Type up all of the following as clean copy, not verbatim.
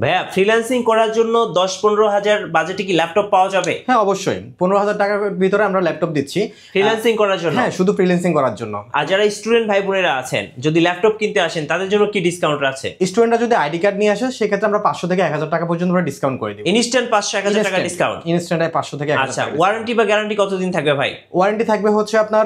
ভাইয়া ফ্রিল্যান্সিং করার জন্য 10-15 হাজার বাজেটে কি ল্যাপটপ পাওয়া যাবে? হ্যাঁ অবশ্যই 15,000 টাকার ভিতরে আমরা ল্যাপটপ দিচ্ছি ফ্রিল্যান্সিং করার জন্য? হ্যাঁ শুধু ফ্রিল্যান্সিং করার জন্য। আর যারা স্টুডেন্ট ভাই বোনেরা আছেন যদি ল্যাপটপ কিনতে আসেন তাদের জন্য কি ডিসকাউন্ট আছে? স্টুডেন্টরা যদি আইডি কার্ড নিয়ে আসে সেক্ষেত্রে আমরা 500 থেকে 1000 টাকা পর্যন্ত আমরা ডিসকাউন্ট করে দিই। ইনস্ট্যান্ট 500-1000 টাকা ডিসকাউন্ট? ইনস্ট্যান্টে 500 থেকে 1000 আচ্ছা, টাকা। ওয়ারেন্টি বা গ্যারান্টি কতদিন থাকবে ভাই? ওয়ারেন্টি থাকবে হচ্ছে আপনার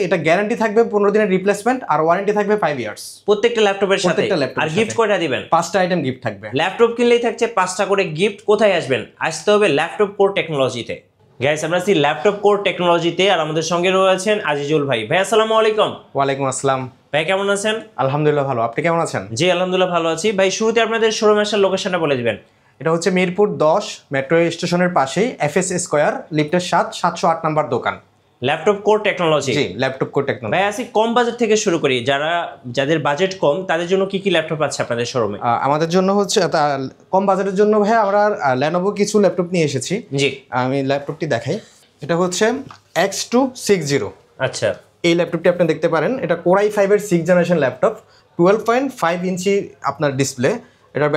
এটা গ্যারান্টি থাকবে 15 দিনের রিপ্লেসমেন্ট, আর ওয়ারেন্টি থাকবে 5 ইয়ার্স প্রত্যেকটা ল্যাপটপের সাথে। আর গিফট কয়টা দিবেন? 5টা আইটেম গিফট থাকবে। ল্যাপটপ কিনলেই থাকছে 5টা করে গিফট। কোথায় আসবেন? আসতে হবে ল্যাপটপ কোর টেকনোলজিতে। গাইস আমরা আছি ল্যাপটপ কোর টেকনোলজিতে, আর আমাদের সঙ্গে রয়েছেন আজিজুল ভাই। ভাই আসসালামু আলাইকুম। ওয়ালাইকুম আসসালাম। ভাই কেমন আছেন? আলহামদুলিল্লাহ ভালো, আপনি কেমন আছেন? জি আলহামদুলিল্লাহ ভালো আছি। ভাই শুরুতে আপনাদের শোরুম আসার লোকেশনটা বলে দিবেন। এটা হচ্ছে মিরপুর 10 মেট্রো স্টেশনের পাশেই FS স্কয়ার লিফটের 708 নাম্বার দোকান। Laptop core technology. জি ল্যাপটপ কোর টেকনোলজি। ভাই আসি কম বাজেট থেকে শুরু করি, যাদের বাজেট কম তাদের জন্য কি কি ল্যাপটপ আছে আপনাদের শোরুমে? আমাদের জন্য হচ্ছে কম বাজেটের জন্য ভাই আমরা লেনোভো কিছু ল্যাপটপ নিয়ে এসেছি। জি আমি ল্যাপটপটি দেখাই। এটা হচ্ছে X260। আচ্ছা, এই ল্যাপটপটি আপনি দেখতে পারেন, এটা Core i5 এর 6th জেনারেশন ল্যাপটপ, 12.5 ইঞ্চি আপনার ডিসপ্লে। এটার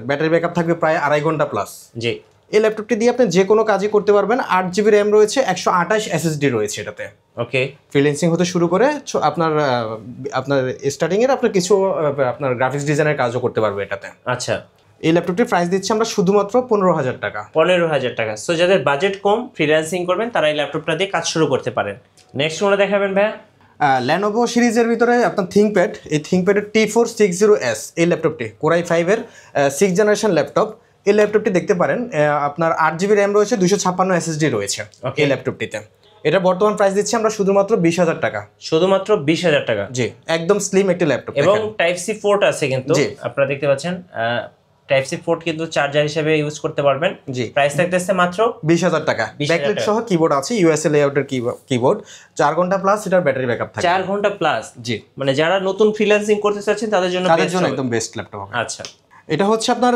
ব্যাটারি ব্যাকআপ থাকবে প্রায় 2.5 ঘন্টা প্লাস। জি এই ল্যাপটপটি দিয়ে আপনি যে কোনো কাজই করতে পারবেন। 8GB র্যাম রয়েছে, 128 SSD রয়েছে এটাতে। ওকে। ফ্রিল্যান্সিং হতে শুরু করে আপনার স্টার্টিং এর আপনার কিছু আপনার গ্রাফিক্স ডিজাইনের কাজও করতে পারবে এটাতে। আচ্ছা, এই ল্যাপটপটির প্রাইস দিচ্ছি আমরা শুধুমাত্র 15,000 টাকা। 15,000 টাকা। সো যাদের বাজেট কম ফ্রিল্যান্সিং করবেন তারা এই ল্যাপটপটা দিয়ে কাজ শুরু করতে পারেন। নেক্সট কোনটা দেখাবেন ভাইয়া? ল্যানোভো সিরিজের ভিতরে আপনার থিংকপ্যাড, এই থিংকপ্যাডের T460S এই ল্যাপটপটি Core i5 এর 6th জেনারেশন ল্যাপটপ। এই ল্যাপটপটি দেখতে পারেন, আপনার 8GB র্যাম রয়েছে, 256 SSD রয়েছে এই ল্যাপটপটিতে। এটা বর্তমান প্রাইস দিচ্ছি আমরা শুধুমাত্র 20,000 টাকা। শুধুমাত্র 20,000 টাকা? জি একদম স্লিম একটি ল্যাপটপ এবং টাইপ সি পোর্ট আছে কিন্তু আপনারা দেখতে পাচ্ছেন। টাইপ সি পোর্ট কিন্তু চার্জার হিসেবে ইউজ করতে পারবেন। জি প্রাইস থাকতেছে মাত্র 20,000 টাকা। ব্যাকলাইট সহ কিবোর্ড আছে, USA লেআউটের কিবোর্ড, 4 ঘন্টা প্লাস এটার ব্যাটারি ব্যাকআপ থাকে। 4 ঘন্টা প্লাস? জি, মানে যারা নতুন ফ্রিল্যান্সিং করতে চাচ্ছেন তাদের জন্য একদম বেস্ট ল্যাপটপ হবে। আচ্ছা, এটা হচ্ছে আপনার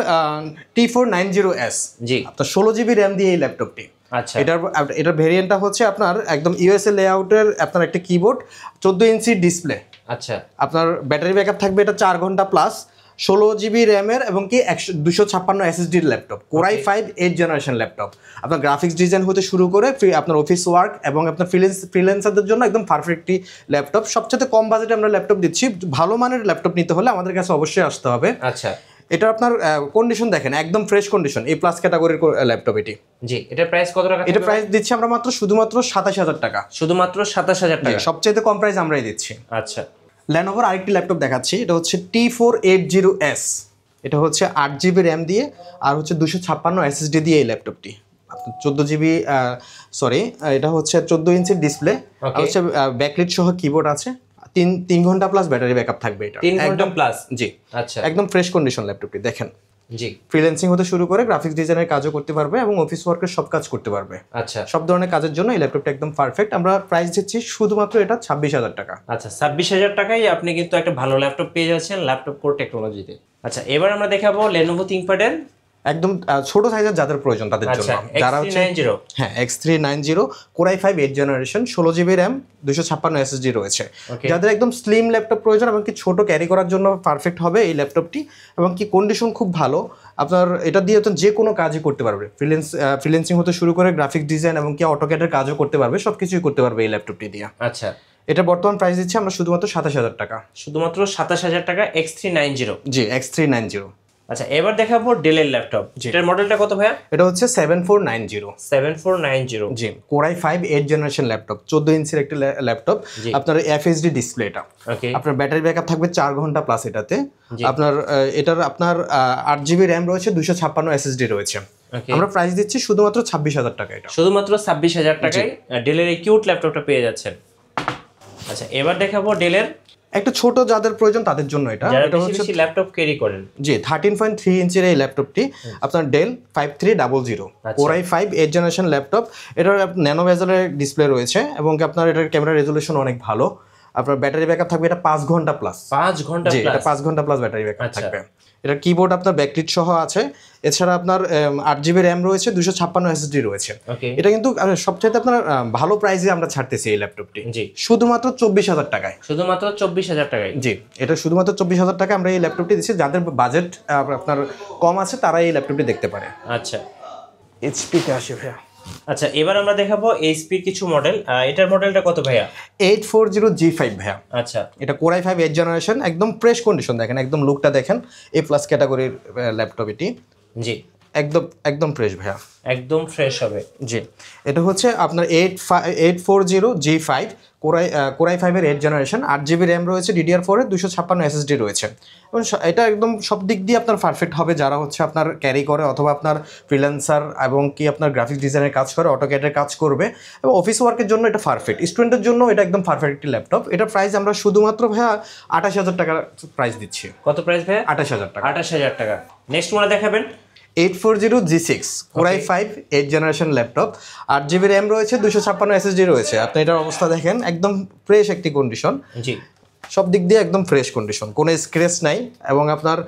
T490S। জি আপনার 16GB র্যাম দিয়ে এই ল্যাপটপটি। আচ্ছা, এটার ভেরিয়েন্টটা হচ্ছে আপনার একদম USA লেআউটের আপনার একটা কিবোর্ড, 14 ইঞ্চি ডিসপ্লে। আচ্ছা, আপনার ব্যাটারি ব্যাকআপ থাকবে এটা 4 ঘন্টা প্লাস, 16GB র্যামের এবং কি 256 SSD laptop, Core i5 8th generation laptop. আপনার গ্রাফিক্স ডিজাইন হতে শুরু করে আপনার অফিস ওয়ার্ক এবং আপনার ফ্রিল্যান্সারদের জন্য একদম পারফেক্টলি ল্যাপটপ। সবচেয়ে কম বাজেটে আমরা ল্যাপটপ দিচ্ছি। ভালো মানের ল্যাপটপ নিতে হলে আমাদের কাছে অবশ্যই আসতে হবে। আচ্ছা, এটা আপনার কন্ডিশন দেখেন, একদম ফ্রেশ কন্ডিশন, A+ ক্যাটাগরির ল্যাপটপ এটি। জি এটার প্রাইস কত টাকা? এটা প্রাইস দিচ্ছি আমরা শুধুমাত্র 27,000 টাকা। শুধুমাত্র 27,000 টাকা? সবচেয়ে কম প্রাইস আমরাই দিচ্ছি। আচ্ছা, ল্যানোভোর আরেকটি ল্যাপটপ দেখাচ্ছি। এটা হচ্ছে T480S। এটা হচ্ছে 8GB র্যাম দিয়ে আর হচ্ছে 256 SSD দিয়ে এই ল্যাপটপটি। আপনার 14GB এটা হচ্ছে 14 ইঞ্চির ডিসপ্লে, হচ্ছে ব্যাকলাইট সহ কিবোর্ড আছে, 3 ঘন্টা প্লাস ব্যাটারি ব্যাকআপ থাকবে এটা। 3 ঘন্টা প্লাস? জি আচ্ছা, একদম ফ্রেশ কন্ডিশন ল্যাপটপটি দেখেন। জি ফ্রিল্যান্সিং হতে শুরু করে গ্রাফিক্স ডিজাইনের কাজও করতে পারবে এবং অফিস ওয়ার্কের সব কাজ করতে পারবে। আচ্ছা, সব ধরনের কাজের জন্য এই ল্যাপটপটা একদম পারফেক্ট। আমরা প্রাইস দিচ্ছি শুধুমাত্র এটা 26,000 টাকা। আচ্ছা, 26,000 টাকায় আপনি কিন্তু একটা ভালো ল্যাপটপ পেয়ে যাচ্ছেন ল্যাপটপ কোর টেকনোলজিতে। আচ্ছা, এবার আমরা দেখাবো Lenovo ThinkPad-এর একদম ছোট সাইজের যাদের প্রয়োজন তাদের জন্য, যারা হচ্ছে হ্যাঁ X390 Core i5 8th generation, 16GB RAM, 256 SSD রয়েছে। যাদের একদম স্লিম ল্যাপটপ প্রয়োজন এবং কি ছোট ক্যারি করার জন্য পারফেক্ট হবে এই ল্যাপটপটি, এবং কি কন্ডিশন খুব ভালো। আপনার এটা দিয়ে তো যে কোনো কাজই করতে পারবে, ফ্রিল্যান্সিং হতে শুরু করে গ্রাফিক্স ডিজাইন এবং কি অটোক্যাডের কাজও করতে পারবে, সব কিছুই করতে পারবে এই ল্যাপটপটি দিয়ে। আচ্ছা, এটা বর্তমান প্রাইস দিচ্ছি আমরা শুধুমাত্র 27,000 টাকা। শুধুমাত্র 27,000 টাকা X390? জি X390। আচ্ছা, এবার দেখাবো ডেলের ল্যাপটপ। এটার মডেলটা কত ভাইয়া? এটা হচ্ছে 7490। 7490? জি Core i5 8th generation laptop, 14 ইঞ্চির একটি ল্যাপটপ। আপনার FHD ডিসপ্লে এটা। আপনার ব্যাটারি ব্যাকআপ থাকবে 4 ঘন্টা প্লাস এটাতে। আপনার 8GB র্যাম রয়েছে, 256 SSD রয়েছে। আমরা প্রাইস দিচ্ছি শুধুমাত্র 26,000 টাকা। এটা শুধুমাত্র 26,000 টাকায় ডেলের এই কিউট ল্যাপটপটা পেয়ে যাচ্ছেন। আচ্ছা, এবার দেখাবো ডেলের একটা ছোট যাদের প্রয়োজন তাদের জন্য এটা হচ্ছে ল্যাপটপ ক্যারি করেন। জি 13.3 ইঞ্চির এই ল্যাপটপটি আপনার Dell 5300 Core i5 8th generation laptop. এটার ন্যানো বেজেলের ডিসপ্লে রয়েছে এবং আপনার এটার ক্যামেরা রেজলিউশন অনেক ভালো। আপনার ব্যাটারি ব্যাকআপ থাকবে এটা 5 ঘন্টা প্লাস। 5 ঘন্টা? জি এটা 5 ঘন্টা প্লাস ব্যাটারি ব্যাকআপ থাকবে। এটা কিবোর্ড আপনার ব্যাকলিট সহ আছে, এছাড়া আপনার 8GB র্যাম রয়েছে, 256 SSD রয়েছে। এটা কিন্তু সবচেয়ে আপনার ভালো প্রাইসে আমরা ছাড়তেছি এই ল্যাপটপটি, জি শুধুমাত্র 24,000 টাকায়। শুধুমাত্র 24,000 টাকায়? জি, এটা শুধুমাত্র 24,000 টাকা আমরা এই ল্যাপটপটি দিচ্ছি। যাদের বাজেট আপনার কম আছে তারা এই ল্যাপটপটি দেখতে পারে। আচ্ছা, এইচপিতে আসে ভাইয়া। আচ্ছা, এবার আমরা দেখাবো এইচপির কিছু মডেল। এটার মডেলটা কত ভাইয়া? 840G5 ভাইয়া। আচ্ছা, এটা Core i5 8th জেনারেশন, একদম ফ্রেশ কন্ডিশন, দেখেন একদম লুকটা দেখেন, A+ ক্যাটাগরির ল্যাপটপ এটি। জি, একদম ফ্রেশ ভাইয়া, একদম ফ্রেশ হবে। জি, এটা হচ্ছে আপনার 840G5 Core i5 এর 8th জেনারেশন, 8GB র্যাম রয়েছে, DDR4 এর 256 SSD রয়েছে। এবং এটা একদম সব দিক দিয়ে আপনার পারফেক্ট হবে যারা হচ্ছে আপনার ক্যারি করে অথবা আপনার ফ্রিল্যান্সার এবং কি আপনার গ্রাফিক্স ডিজাইনের কাজ করে, অটোক্যাডের কাজ করবে এবং অফিস ওয়ার্কের জন্য এটা পারফেক্ট। স্টুডেন্টের জন্য এটা একদম পারফেক্ট একটি ল্যাপটপ। এটা প্রাইস আমরা শুধুমাত্র ভাইয়া 28,000 টাকার প্রাইস দিচ্ছি। কত প্রাইস ভাইয়া? 28,000 টাকা। 28,000 টাকা। নেক্সট মডেল দেখাবেন। 840G6 Core i5 8th generation laptop, 8GB RAM রয়েছে, 256 SSD রয়েছে। আপনি এটার অবস্থা দেখেন, একদম ফ্রেশ একটি কন্ডিশন। জি, সব দিক দিয়ে একদম ফ্রেশ কন্ডিশন, কোনো স্ক্র্যাচ নাই এবং আপনার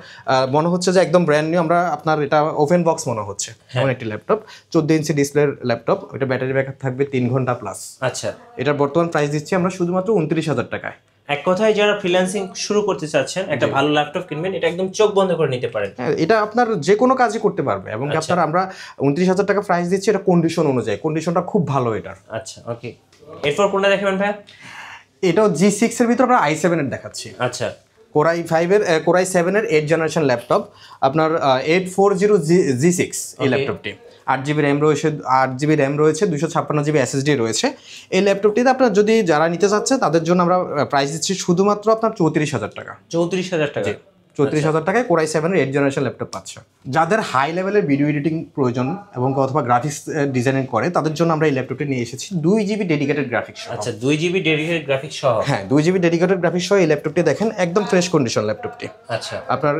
মনে হচ্ছে যে একদম ব্র্যান্ড নিউ। আমরা আপনার এটা ওপেন বক্স মনে হচ্ছে এমন একটি ল্যাপটপ। 14 ইঞ্চি ডিসপ্লের ল্যাপটপ, এটা ব্যাটারি ব্যাকআপ থাকবে 3 ঘন্টা প্লাস। আচ্ছা, এটার বর্তমান প্রাইস দিচ্ছি আমরা শুধুমাত্র 29,000 টাকায়। এক কথায় যারা ফ্রিল্যান্সিং শুরু করতে চাচ্ছেন, একটা ভালো ল্যাপটপ কিনবেন, এটা একদম চোখ বন্ধ করে নিতে পারেন। এটা আপনার যে কোনো কাজই করতে পারবে এবং আপনার আমরা 29,000 টাকা প্রাইস দিচ্ছি। এটা কন্ডিশন অনুযায়ী, কন্ডিশনটা খুব ভালো এটার। আচ্ছা, ওকে। এরপর কোনটা দেখাবেন ভাই? এটাও G6 এর ভিতর আমরা i7 এর দেখাচ্ছি। আচ্ছা, Core i7 এর 8th জেনারেশন ল্যাপটপ, আপনার 840G6 এই ল্যাপটপটি। 8GB র্যাম রয়েছে, 8GB র্যাম রয়েছে, 256GB SSD রয়েছে। এই ল্যাপটপটিতে আপনার যদি যারা নিতে চাচ্ছে তাদের জন্য আমরা প্রাইস দিচ্ছি শুধুমাত্র আপনার 34,000 টাকা। 34,000 টাকা? 34,000 টাকায় Core i7 এর 8th জেনারেশন ল্যাপটপ পাচ্ছে। যাদের হাই লেভেলের ভিডিও এডিটিং প্রয়োজন এবং অথবা গ্রাফিক্স ডিজাইনিং করে তাদের জন্য আমরা এই ল্যাপটপটি নিয়ে এসেছি 2GB ডেডিকেটেড গ্রাফিক্স। আচ্ছা, 2GB ডেডিকেটেড গ্রাফিক্স সহ? হ্যাঁ, 2GB ডেডিকেটেড গ্রাফিক্স সহ এই ল্যাপটপটি দেখেন, একদম ফ্রেশ কন্ডিশন ল্যাপটপটি। আচ্ছা, আপনার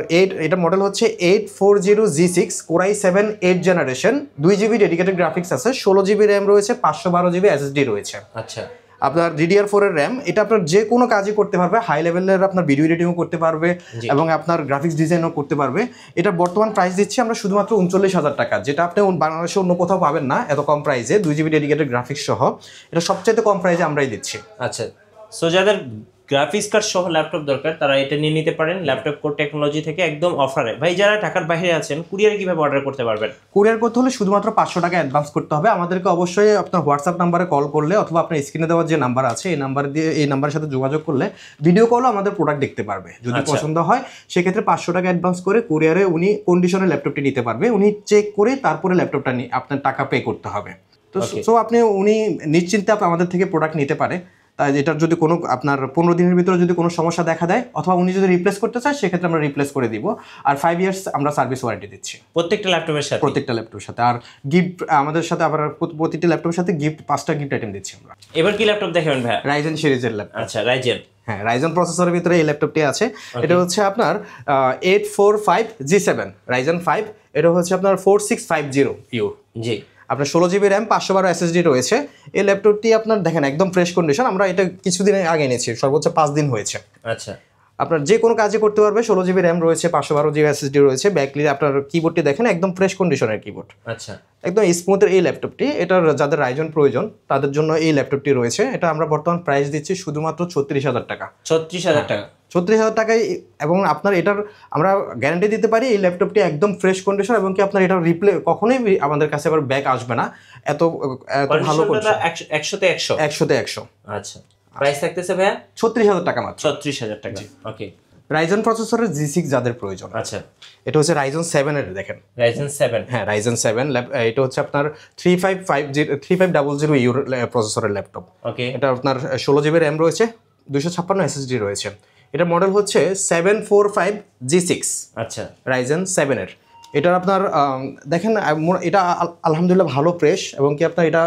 এটা মডেল হচ্ছে 840G6 Core i7 8th generation, 2GB dedicated graphics আছে, 16GB র্যাম রয়েছে, 512GB SSD রয়েছে। আচ্ছা, আপনার DDR4 এর র্যাম। এটা আপনার যে কোনো কাজই করতে পারবে, হাই লেভেলের আপনার ভিডিও এডিটিংও করতে পারবে এবং আপনার গ্রাফিক্স ডিজাইনও করতে পারবে। এটা বর্তমান প্রাইস দিচ্ছি আমরা শুধুমাত্র 39,000 টাকা, যেটা আপনি বাংলাদেশে অন্য কোথাও পাবেন না এত কম প্রাইসে। 2GB ডেডিকেটেড গ্রাফিক্স সহ এটা সবচেয়ে কম প্রাইসে আমরাই দিচ্ছি। আচ্ছা, সো যাদের গ্রাফিক্স কার্ড সহ ল্যাপটপ দরকার তারা এটা নিয়ে নিতে পারেন ল্যাপটপ কোর টেকনোলজি থেকে, একদম অফারে। ভাই, যারা ঢাকার বাইরে আছেন কুরিয়ারে কিভাবে অর্ডার করতে পারবেন? কুরিয়ার করতে হলে শুধুমাত্র 500 টাকা অ্যাডভান্স করতে হবে। আমাদেরকে অবশ্যই আপনার হোয়াটসঅ্যাপ নাম্বারে কল করলে অথবা আপনার স্ক্রিনে দেওয়ার যে নাম্বার আছে এই নাম্বারের সাথে যোগাযোগ করলে ভিডিও কলও আমাদের প্রোডাক্ট দেখতে পারবে। যদি পছন্দ হয় সেক্ষেত্রে 500 টাকা অ্যাডভান্স করে কুরিয়ারে উনি কন্ডিশনে ল্যাপটপটি নিতে পারবে। উনি চেক করে তারপরে ল্যাপটপটা নিয়ে আপনার টাকা পে করতে হবে। তো উনি নিশ্চিন্তে আমাদের থেকে প্রোডাক্ট নিতে পারে। তাই এটার যদি কোনো আপনার 15 দিনের ভিতরে যদি কোনো সমস্যা দেখা দেয় অথবা উনি যদি রিপ্লেস করতে চায় সেক্ষেত্রে আমরা রিপ্লেস করে দিব। আর 5 ইয়ার্স আমরা সার্ভিস ওয়ারেন্টি দিচ্ছি প্রত্যেকটা ল্যাপটপের সাথে। আর গিফট আমাদের সাথে আবার প্রতিটি ল্যাপটপের সাথে 5টা গিফট আইটেম দিচ্ছি আমরা। এবার কি ল্যাপটপ দেখাবেন ভাই? রাইজেন সিরিজের ল্যাপটপ। আচ্ছা, রাইজেন। হ্যাঁ, রাইজেন প্রসেসরের ভিতরে এই ল্যাপটপটি আছে। এটা হচ্ছে আপনার 845G7 রাইজেন 5। এটা হচ্ছে আপনার 4650U। জি, আপনার 16GB র্যাম, 512 SSD রয়েছে। এই ল্যাপটপটি আপনার দেখেন একদম ফ্রেশ কন্ডিশন। আমরা এটা কিছুদিন আগে এনেছি, সর্বোচ্চ 5 দিন হয়েছে। আচ্ছা, আপনার যে কোনো কাজে করতে পারবে। 16GB র্যাম রয়েছে, 512GB SSD রয়েছে। ব্যাকলি আপনার কিবোর্ডটি দেখেন, একদম ফ্রেশ কন্ডিশনের কিবোর্ড, আচ্ছা, একদম স্মুথের এই ল্যাপটপটি। এটার যাদের রাইজন প্রয়োজন তাদের জন্য এই ল্যাপটপটি রয়েছে। এটা আমরা বর্তমান প্রাইস দিচ্ছি শুধুমাত্র 36,000 টাকা। 36,000 টাকা? 36,000 টাকায়। এবং আপনার এটার আমরা গ্যারান্টি দিতে পারি এই ল্যাপটপটি একদম ফ্রেশ কন্ডিশন এবং কি আপনার এটা কখনোই আমাদের কাছে আবার ব্যাক আসবে না। এত ভালো কন্ডিশন। 100তে 100? 100তে 100। আচ্ছা, প্রাইস থাকতেছে ভাইয়া 36,000 টাকা মাত্র। 36,000 টাকা, ওকে। রাইজন প্রসেসরের G6 যাদের প্রয়োজন। আচ্ছা, এটা হচ্ছে রাইজন 7 এর দেখেন। রাইজন 7? হ্যাঁ, রাইজন 7। এটা হচ্ছে আপনার 3500U প্রসেসরের ল্যাপটপ। ওকে। এটা আপনার 16GB র্যাম রয়েছে, 256 SSD রয়েছে। এটা মডেল হচ্ছে 745G6। আচ্ছা, রাইজেন 7 এর। এটা আপনার দেখেন এটা আলহামদুলিল্লাহ ভালো ফ্রেশ এবং কি আপনার এটা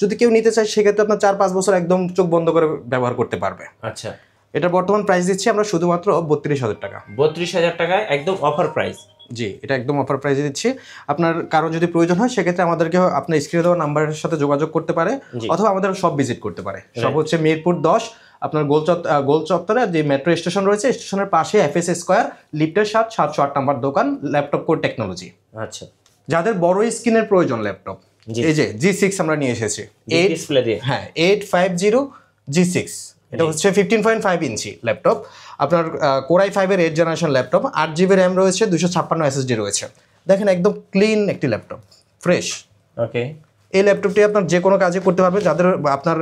যদি কেউ নিতে চায় সেক্ষেত্রে আপনার 4-5 বছর একদম চোখ বন্ধ করে ব্যবহার করতে পারবে। আচ্ছা, এটা বর্তমান প্রাইস দিচ্ছি আমরা শুধুমাত্র 32,000 টাকা। 32,000 টাকায় একদম অফার প্রাইস? জি, এটা একদম অফার প্রাইসে দিচ্ছি। আপনার কারো যদি প্রয়োজন হয় সেক্ষেত্রে আমাদেরকে আপনার স্ক্রিনে দেওয়া নাম্বারের সাথে যোগাযোগ করতে পারে অথবা আমাদের সব ভিজিট করতে পারে। সব হচ্ছে মিরপুর 10 আপনার গোল চত্বরে যে মেট্রো স্টেশন রয়েছে, স্টেশনের পাশে FS স্কয়ার লিফটের 708 নাম্বার দোকান, ল্যাপটপ কোর টেকনোলজি। আচ্ছা, যাদের বড় স্ক্রিনের প্রয়োজন ল্যাপটপ, এই যে G6 আমরা নিয়ে এসেছি, 850 G6, এটা হচ্ছে 15.5 ইঞ্চি ল্যাপটপ, আপনার Core i5 এর 8 জেনারেশন ল্যাপটপ, 8GB র্যাম রয়েছে, 256 SSD রয়েছে। দেখেন একদম ক্লিন একটি ল্যাপটপ, ফ্রেশ। ওকে, এই ল্যাপটপটি আপনার যে কোনো কাজে করতে পারবে। যাদের আপনার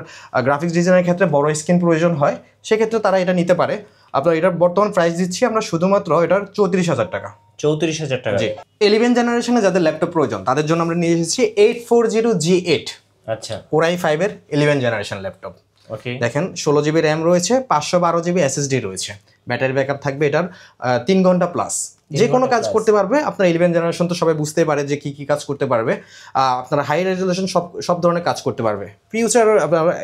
গ্রাফিক্স ডিজাইনের ক্ষেত্রে বড় স্ক্রিন প্রয়োজন হয়, সেক্ষেত্রে তারা এটা নিতে পারে। আপনার এটার বর্তমান প্রাইস দিচ্ছি আমরা শুধুমাত্র এটার 34,000 টাকা। 34,000 টাকা। জি, 11 জেনারেশনে যাদের ল্যাপটপ প্রয়োজন তাদের জন্য আমরা নিয়ে এসেছি 840 G8। আচ্ছা, Core i5 এর 11 জেনারেশন ল্যাপটপ। ওকে, দেখেন 16GB র্যাম রয়েছে, 512GB SSD রয়েছে, ব্যাটারি ব্যাকআপ থাকবে এটার 3 ঘন্টা প্লাস। যে কোনো কাজ করতে পারবে। আপনার 11 জেনারেশন তো সবাই বুঝতেই পারে যে কি কাজ করতে পারবে। আপনার হাই রেজলিউশন সব ধরনের কাজ করতে পারবে। ফিউচার,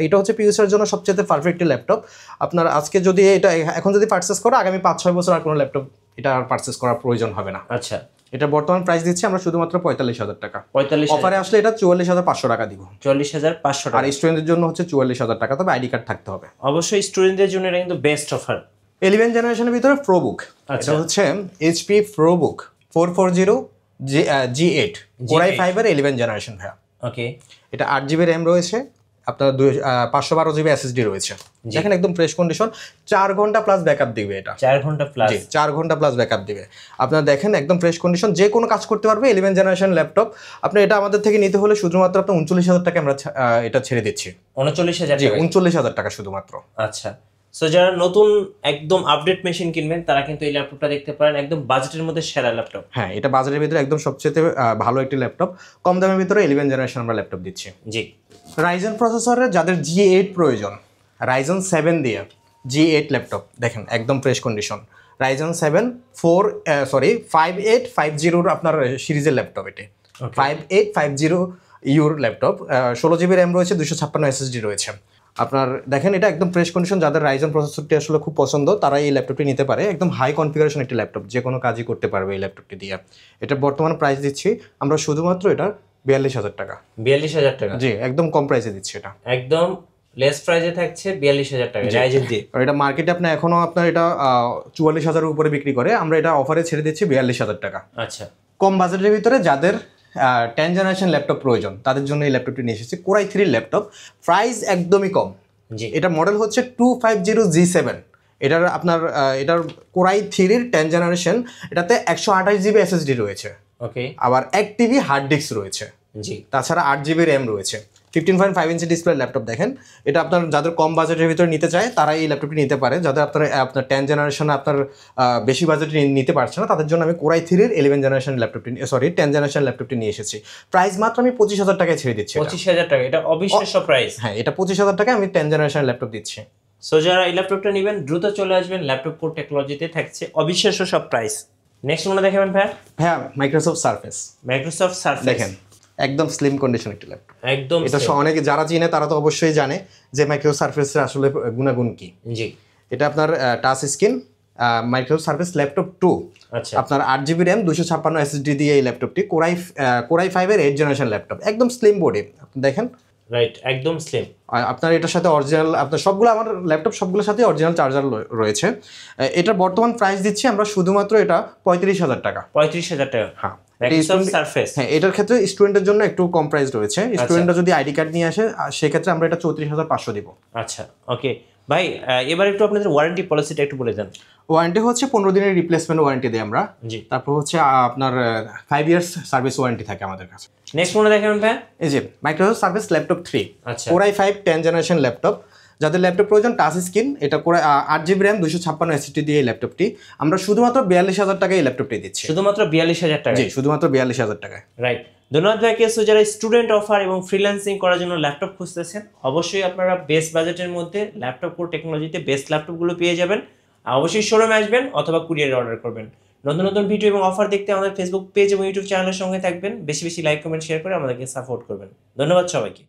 এটা হচ্ছে ফিউচারের জন্য সবচেয়ে পারফেক্ট ল্যাপটপ। আপনার আজকে যদি এটা এখন যদি পারচেস করো, আগামী 5-6 বছর আর কোনো ল্যাপটপ এটা আর পারচেস করার প্রয়োজন হবে না। আচ্ছা, এটা বর্তমান প্রাইস দিচ্ছি আমরা শুধুমাত্র 45,000 টাকা। 45,000 অফারে আসলে এটা 44,500 টাকা দিব। 44,500 আর টাকা। স্টুডেন্টদের জন্য হচ্ছে 44,000 টাকা, তবে আইডি কার্ড থাকতে হবে। অবশ্যই স্টুডেন্টদের জন্য এটা কিন্তু বেস্ট অফার। 11 জেনারেশনের ভিতরে প্রোবুক, এটা হচ্ছে HP ProBook 440 G8 Core i5 এর 11 জেনারেশন ভাইয়া। ওকে, এটা 8GB র্যাম রয়েছে, আপনার 512GB SSD রয়েছে। দেখেন একদম ফ্রেশ কন্ডিশন, 4 ঘন্টা প্লাস ব্যাকআপ দিবে এটা। 4 ঘন্টা প্লাস। জি, 4 ঘন্টা প্লাস ব্যাকআপ দিবে। আপনারা দেখেন একদম ফ্রেশ কন্ডিশন, যে কোনো কাজ করতে পারবে 11 জেনারেশন ল্যাপটপ। আপনি এটা আমাদের থেকে নিতে হলে শুধুমাত্র আপনার 39,000 টাকা আমরা এটা ছেড়ে দিচ্ছি। 39,000 জি, টাকা। 39,000 টাকা শুধুমাত্র। আচ্ছা, সো যারা নতুন একদম আপডেট মেশিন কিনবেন তারা কিন্তু এই ল্যাপটপটা দেখতে পারেন, একদম বাজেটের মধ্যে সেরা ল্যাপটপ। হ্যাঁ, এটা বাজারের ভিতরে একদম সবচেয়ে ভালো একটি ল্যাপটপ, কম দামের ভিতরে 11 জেনারেশন আমরা ল্যাপটপ দিচ্ছি। জি, রাইজেন প্রসেসরের যাদের G8 প্রয়োজন, রাইজেন 7 দিয়ে G8 ল্যাপটপ দেখেন একদম ফ্রেশ কন্ডিশন। রাইজেন 7 5850 আপনার সিরিজের ল্যাপটপ, এটি 5850 ইউর ল্যাপটপ, 16GB র্যাম রয়েছে, 256 SSD রয়েছে। আপনার দেখেন এটা একদম ফ্রেশ কন্ডিশন। যাদের রাইজেন প্রসেসরটি আসলে খুব পছন্দ তারা এই ল্যাপটপটি নিতে পারে। একদম হাই কনফিগারেশন একটি ল্যাপটপ, যে কোনো কাজই করতে পারবে এই ল্যাপটপটি দিয়ে। এটা বর্তমান প্রাইস দিচ্ছি আমরা শুধুমাত্র এটা 42,000 টাকা। 42,000 টাকা। জি, একদম কম প্রাইসে দিচ্ছি এটা। একদম লেস প্রাইসে থাকছে 42,000 টাকা রাইজেন দিয়ে। আর এটা মার্কেটে আপনি এখনো আপনার এটা 44,000 এর উপরে বিক্রি করে, আমরা এটা অফারে ছেড়ে দিচ্ছি 42,000 টাকা। আচ্ছা, কম বাজেটের ভিতরে যাদের 10 জেনারেশন ল্যাপটপ প্রয়োজন তাদের জন্য এই ল্যাপটপটি নিয়ে এসেছি। Core i3 ল্যাপটপ, প্রাইস একদমই কম। জি, এটা মডেল হচ্ছে 250 G7। এটার আপনার এটার Core i3 এর 10 জেনারেশন, এটাতে 128GB SSD রয়েছে। ওকে, আবার 1TB হার্ড ডিস্ক রয়েছে। জি, তাছাড়া 8GB র্যাম রয়েছে। 15.5 ইঞ্চি ডিসপ্লে ল্যাপটপ। দেখেন এটা আপনার যাদের কম বাজেটের ভিতরে নিতে চায় তারা এই ল্যাপটপটি নিতে পারে। যাদের আপনার 10 জেনারেশন আপনার বেশি বাজেটে নিতে পারছে না তাদের জন্য আমি Core i3 এর 11 জেনারেশন ল্যাপটপটি 10 জেনারেশন ল্যাপটপটি নিয়ে এসেছি। প্রাইস মাত্র আমি 25,000 টাকায় ছেড়ে দিচ্ছি। 25,000 টাকা, এটা অবিশ্বাস্য প্রাইস। হ্যাঁ, এটা 25,000 টাকায় আমি 10 জেনারেশন ল্যাপটপ দিচ্ছি। সো যারা এই ল্যাপটপটা নেবেন দ্রুত চলে আসবেন, ল্যাপটপ কোর টেকনোলজিতে থাকছে অবিশ্বাস্য সব প্রাইস। নেক্সট মনে দেখাবেন ভাই? হ্যাঁ, মাইক্রোসফট সারফেস। মাইক্রোসফট সারফেস দেখেন একদম স্লিম কন্ডিশন একটি ল্যাপটপ। একদম এটা অনেকে যারা চিনে তারা তো অবশ্যই জানে যে মাইক্রোসফট সারফেসের আসলে গুণাগুণ কি। জি, এটা আপনার touch screen Microsoft surface laptop 2। আচ্ছা, আপনার 8GB র্যাম, 256 SSD দিয়ে এই ল্যাপটপটি Core i5 এর 8 জেনারেশন ল্যাপটপ, একদম স্লিম বডি। আপনি দেখেন রাইট, একদম স্লিম। আপনার এটার সাথে অরিজিনাল, আপনার সবগুলো আমার ল্যাপটপ সবগুলোর সাথে অরিজিনাল চার্জার রয়েছে। এটার বর্তমান প্রাইস দিচ্ছি আমরা শুধুমাত্র এটা 35,000 টাকা। 35,000 টাকা। হ্যাঁ, মাইক্রোসফট সারফেস। হ্যাঁ, এটার ক্ষেত্রে স্টুডেন্টের জন্য একটু কম প্রাইস রয়েছে। স্টুডেন্টরা যদি আইডি কার্ড নিয়ে আসে সেক্ষেত্রে আমরা এটা 34,500 দিব। আচ্ছা, ওকে ভাই, এবার একটু আপনাদের ওয়ারেন্টি পলিসিটা একটু বলে দেন। ওয়ারেন্টি হচ্ছে 15 দিনের রিপ্লেসমেন্ট ওয়ারেন্টি দিই আমরা। জি, তারপর হচ্ছে আপনার 5 ইয়ার্স সার্ভিস ওয়ারেন্টি থাকে আমাদের কাছে। নেক্সট মনে দেখাবেন ভাই? এই যে মাইক্রোসফট সার্ভিস ল্যাপটপ 3, আচ্ছা, Core i5 10 জেনারেশন ল্যাপটপ। যাদের ল্যাপটপ প্রয়োজন টাচ স্ক্রিন, এটা Core 8GB র্যাম, 256 SSD দিয়ে এই ল্যাপটপটি আমরা শুধুমাত্র 42,000 টাকায় এই ল্যাপটপটি দিচ্ছি। শুধুমাত্র 42,000 টাকা? জি, শুধুমাত্র 42,000 টাকায়। রাইট, ধন্যবাদ ভাইকে। সো যারা স্টুডেন্ট অফার এবং ফ্রিল্যান্সিং করার জন্য ল্যাপটপ খুঁজতেছেন অবশ্যই আপনারা বেস্ট বাজেটের মধ্যে ল্যাপটপ কোর টেকনোলজিতে বেস্ট ল্যাপটপগুলো পেয়ে যাবেন। অবশ্যই শোরুমে আসবেন অথবা কুরিয়ারে অর্ডার করবেন। নতুন নতুন ভিডিও এবং অফার দেখতে আমাদের ফেসবুক পেজ এবং ইউটিউব চ্যানেলের সঙ্গে থাকবেন। বেশি বেশি লাইক, কমেন্ট, শেয়ার করে আমাদেরকে সাপোর্ট করবেন। ধন্যবাদ সবাইকে।